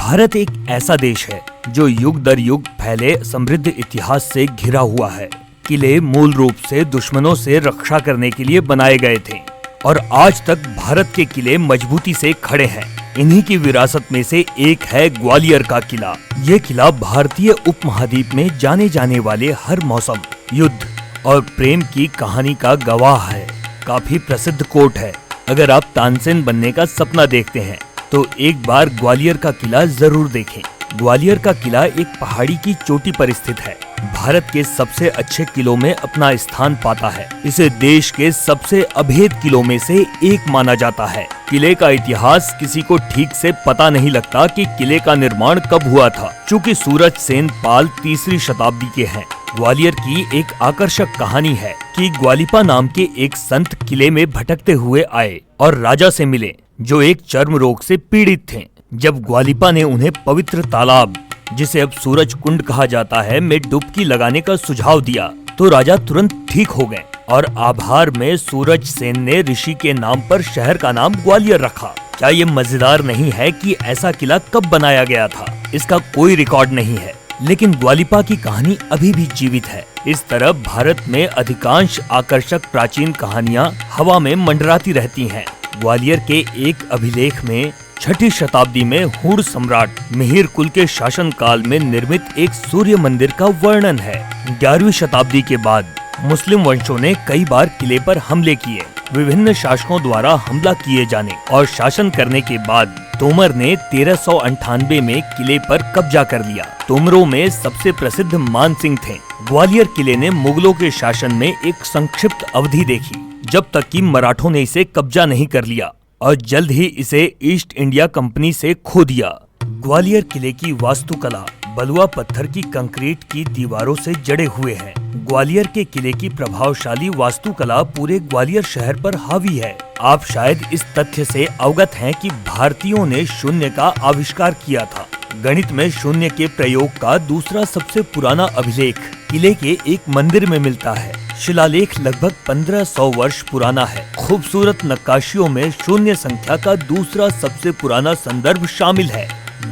भारत एक ऐसा देश है जो युग दर युग फैले समृद्ध इतिहास से घिरा हुआ है। किले मूल रूप से दुश्मनों से रक्षा करने के लिए बनाए गए थे और आज तक भारत के किले मजबूती से खड़े हैं। इन्हीं की विरासत में से एक है ग्वालियर का किला। ये किला भारतीय उपमहाद्वीप में जाने जाने वाले हर मौसम, युद्ध और प्रेम की कहानी का गवाह है। काफी प्रसिद्ध कोट है, अगर आप तानसेन बनने का सपना देखते हैं तो एक बार ग्वालियर का किला जरूर देखें। ग्वालियर का किला एक पहाड़ी की चोटी पर स्थित है। भारत के सबसे अच्छे किलों में अपना स्थान पाता है। इसे देश के सबसे अभेद किलों में से एक माना जाता है। किले का इतिहास किसी को ठीक से पता नहीं लगता कि किले का निर्माण कब हुआ था, चूँकि सूरज सेन पाल 3री शताब्दी के हैं। ग्वालियर की एक आकर्षक कहानी है कि ग्वालिपा नाम के एक संत किले में भटकते हुए आए और राजा से मिले जो एक चर्म रोग से पीड़ित थे। जब ग्वालिपा ने उन्हें पवित्र तालाब, जिसे अब सूरज कुंड कहा जाता है, में डुबकी लगाने का सुझाव दिया तो राजा तुरंत ठीक हो गए और आभार में सूरज सेन ने ऋषि के नाम पर शहर का नाम ग्वालियर रखा। क्या ये मजेदार नहीं है कि ऐसा किला कब बनाया गया था? इसका कोई रिकॉर्ड नहीं है, लेकिन ग्वालिपा की कहानी अभी भी जीवित है। इस तरह भारत में अधिकांश आकर्षक प्राचीन कहानियां हवा में मंडराती रहती हैं। ग्वालियर के एक अभिलेख में 6ठी शताब्दी में हुड़ सम्राट मिहिर कुल के शासन काल में निर्मित एक सूर्य मंदिर का वर्णन है। 11वीं शताब्दी के बाद मुस्लिम वंशों ने कई बार किले पर हमले किए। विभिन्न शासकों द्वारा हमला किए जाने और शासन करने के बाद तोमर ने 1398 में किले पर कब्जा कर लिया। तोमरों में सबसे प्रसिद्ध मान सिंह थे। ग्वालियर किले ने मुगलों के शासन में एक संक्षिप्त अवधि देखी, जब तक कि मराठों ने इसे कब्जा नहीं कर लिया और जल्द ही इसे ईस्ट इंडिया कंपनी से खो दिया। ग्वालियर किले की वास्तुकला बलुआ पत्थर की कंक्रीट की दीवारों से जड़े हुए है। ग्वालियर के किले की प्रभावशाली वास्तुकला पूरे ग्वालियर शहर पर हावी है। आप शायद इस तथ्य से अवगत हैं कि भारतीयों ने शून्य का आविष्कार किया था। गणित में शून्य के प्रयोग का दूसरा सबसे पुराना अभिलेख किले के एक मंदिर में मिलता है। शिलालेख लगभग 1500 वर्ष पुराना है। खूबसूरत नक्काशियों में शून्य संख्या का दूसरा सबसे पुराना संदर्भ शामिल है।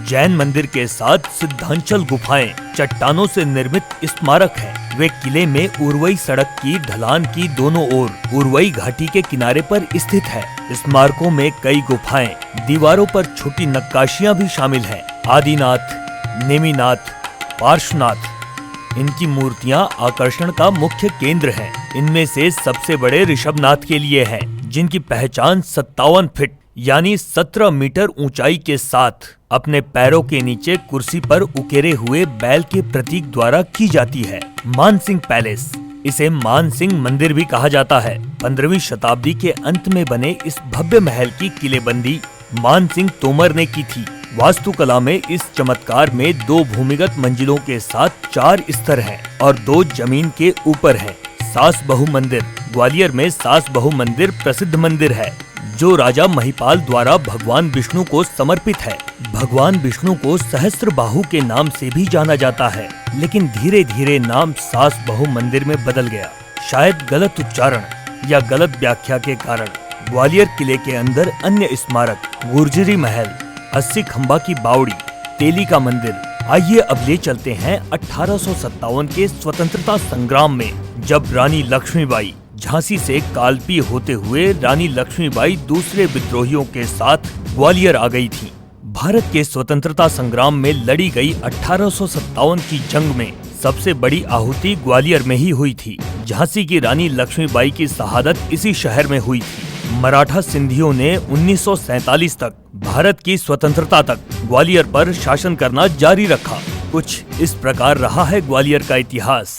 जैन मंदिर के साथ सिद्धांचल गुफाएं चट्टानों से निर्मित स्मारक हैं। वे किले में उरवई सड़क की ढलान की दोनों ओर उरवई घाटी के किनारे पर स्थित है। स्मारकों में कई गुफाएं, दीवारों पर छोटी नक्काशियां भी शामिल हैं। आदिनाथ, नेमिनाथ, पार्श्वनाथ, इनकी मूर्तियां आकर्षण का मुख्य केंद्र हैं। इनमें से सबसे बड़े ऋषभनाथ के लिए हैं, जिनकी पहचान 57 फीट यानी 17 मीटर ऊंचाई के साथ अपने पैरों के नीचे कुर्सी पर उकेरे हुए बैल के प्रतीक द्वारा की जाती है। मानसिंह पैलेस, इसे मानसिंह मंदिर भी कहा जाता है। 15वीं शताब्दी के अंत में बने इस भव्य महल की किलेबंदी मानसिंह तोमर ने की थी। वास्तुकला में इस चमत्कार में 2 भूमिगत मंजिलों के साथ 4 स्तर हैं और 2 जमीन के ऊपर हैं। सास बहु मंदिर, ग्वालियर में सास बहु मंदिर प्रसिद्ध मंदिर है, जो राजा महिपाल द्वारा भगवान विष्णु को समर्पित है। भगवान विष्णु को सहस्त्र बाहु के नाम से भी जाना जाता है, लेकिन धीरे धीरे नाम सास बहु मंदिर में बदल गया। शायद गलत उच्चारण या गलत व्याख्या के कारण। ग्वालियर किले के अंदर अन्य स्मारक, गुर्जरी महल, 80 खंबा की बावड़ी, तेली का मंदिर। आइए अब ले चलते हैं 1857 के स्वतंत्रता संग्राम में, जब रानी लक्ष्मीबाई झांसी से कालपी होते हुए रानी लक्ष्मीबाई दूसरे विद्रोहियों के साथ ग्वालियर आ गई थी। भारत के स्वतंत्रता संग्राम में लड़ी गई 1857 की जंग में सबसे बड़ी आहुति ग्वालियर में ही हुई थी। झांसी की रानी लक्ष्मीबाई की शहादत इसी शहर में हुई थी। मराठा सिंधियों ने 1947 तक भारत की स्वतंत्रता तक ग्वालियर पर शासन करना जारी रखा। कुछ इस प्रकार रहा है ग्वालियर का इतिहास।